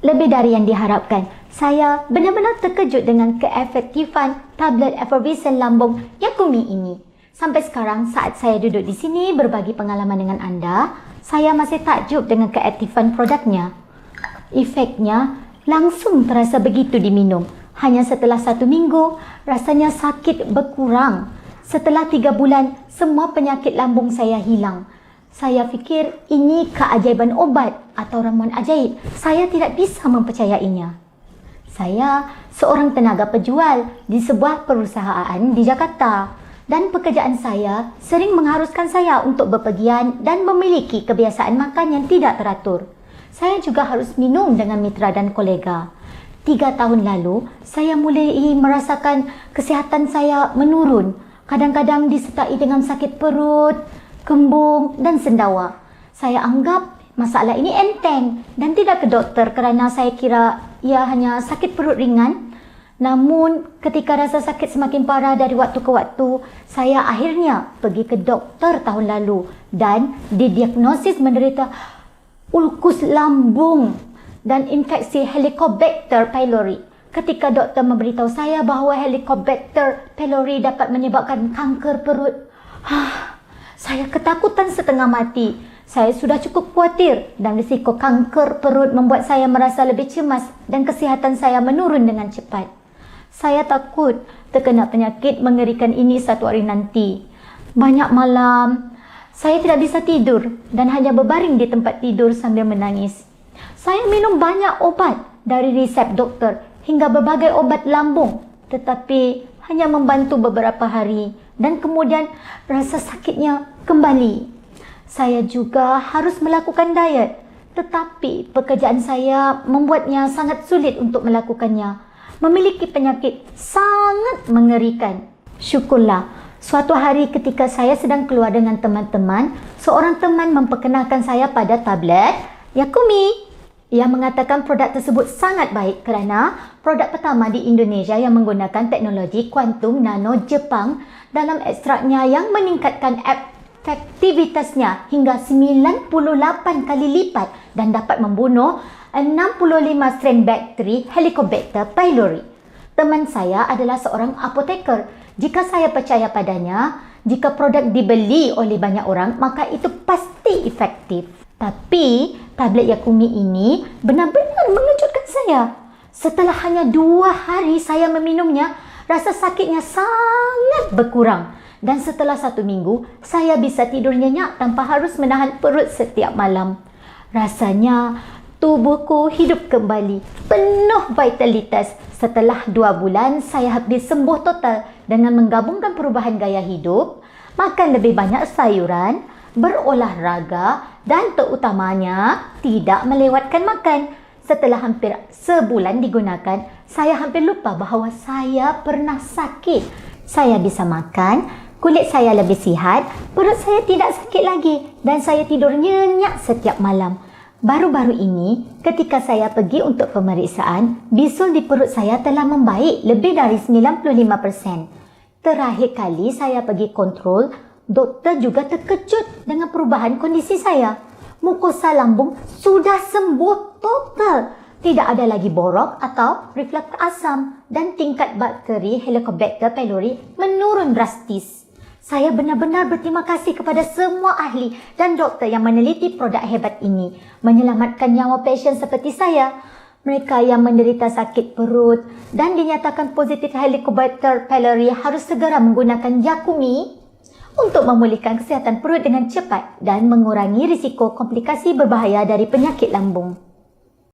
lebih dari yang diharapkan. Saya benar-benar terkejut dengan keefektifan tablet effervescent lambung Yakumi ini. Sampai sekarang saat saya duduk di sini berbagi pengalaman dengan anda, saya masih takjub dengan keaktifan produknya. Efeknya langsung terasa begitu diminum. Hanya setelah 1 minggu, rasanya sakit berkurang. Setelah 3 bulan, semua penyakit lambung saya hilang. Saya fikir ini keajaiban obat atau ramuan ajaib. Saya tidak bisa mempercayainya. Saya seorang tenaga penjual di sebuah perusahaan di Jakarta dan pekerjaan saya sering mengharuskan saya untuk bepergian dan memiliki kebiasaan makan yang tidak teratur. Saya juga harus minum dengan mitra dan kolega. 3 tahun lalu, saya mulai merasakan kesihatan saya menurun. Kadang-kadang disertai dengan sakit perut, kembung dan sendawa. Saya anggap masalah ini enteng dan tidak ke doktor kerana saya kira ia hanya sakit perut ringan. Namun, ketika rasa sakit semakin parah dari waktu ke waktu, saya akhirnya pergi ke doktor tahun lalu dan didiagnosis menderita ulkus lambung dan infeksi Helicobacter pylori. Ketika doktor memberitahu saya bahawa Helicobacter pylori dapat menyebabkan kanker perut, saya ketakutan setengah mati. Saya sudah cukup khawatir dan risiko kanker perut membuat saya merasa lebih cemas dan kesihatan saya menurun dengan cepat. Saya takut terkena penyakit mengerikan ini satu hari nanti. Banyak malam, saya tidak bisa tidur dan hanya berbaring di tempat tidur sambil menangis. Saya minum banyak obat dari resep doktor hingga berbagai obat lambung, tetapi hanya membantu beberapa hari dan kemudian rasa sakitnya kembali. Saya juga harus melakukan diet, tetapi pekerjaan saya membuatnya sangat sulit untuk melakukannya. Memiliki penyakit sangat mengerikan. Syukurlah, suatu hari ketika saya sedang keluar dengan teman-teman, seorang teman memperkenalkan saya pada tablet Yakumi. Ia mengatakan produk tersebut sangat baik kerana produk pertama di Indonesia yang menggunakan teknologi kuantum nano Jepang dalam ekstraknya yang meningkatkan efektivitasnya hingga 98 kali lipat dan dapat membunuh 65 strain bakteri Helicobacter pylori. Teman saya adalah seorang apoteker. Jika saya percaya padanya, jika produk dibeli oleh banyak orang, maka itu pasti efektif. Tapi, tablet Yakumi ini benar-benar mengejutkan saya. Setelah hanya 2 hari saya meminumnya, rasa sakitnya sangat berkurang. Dan setelah 1 minggu, saya bisa tidur nyenyak tanpa harus menahan perut setiap malam. Rasanya, tubuhku hidup kembali, penuh vitalitas. Setelah 2 bulan, saya habis sembuh total dengan menggabungkan perubahan gaya hidup, makan lebih banyak sayuran, berolahraga dan terutamanya tidak melewatkan makan. Setelah hampir sebulan digunakan, saya hampir lupa bahawa saya pernah sakit. Saya bisa makan, kulit saya lebih sihat, perut saya tidak sakit lagi dan saya tidur nyenyak setiap malam. Baru-baru ini, ketika saya pergi untuk pemeriksaan, bisul di perut saya telah membaik lebih dari 95%. Terakhir kali saya pergi kontrol, doktor juga terkejut dengan perubahan kondisi saya. Mukosa lambung sudah sembuh total. Tidak ada lagi borok atau reflux asam dan tingkat bakteri Helicobacter pylori menurun drastis. Saya benar-benar berterima kasih kepada semua ahli dan doktor yang meneliti produk hebat ini, menyelamatkan nyawa pasien seperti saya. Mereka yang menderita sakit perut dan dinyatakan positif Helicobacter pylori harus segera menggunakan Yakumi untuk memulihkan kesihatan perut dengan cepat dan mengurangi risiko komplikasi berbahaya dari penyakit lambung.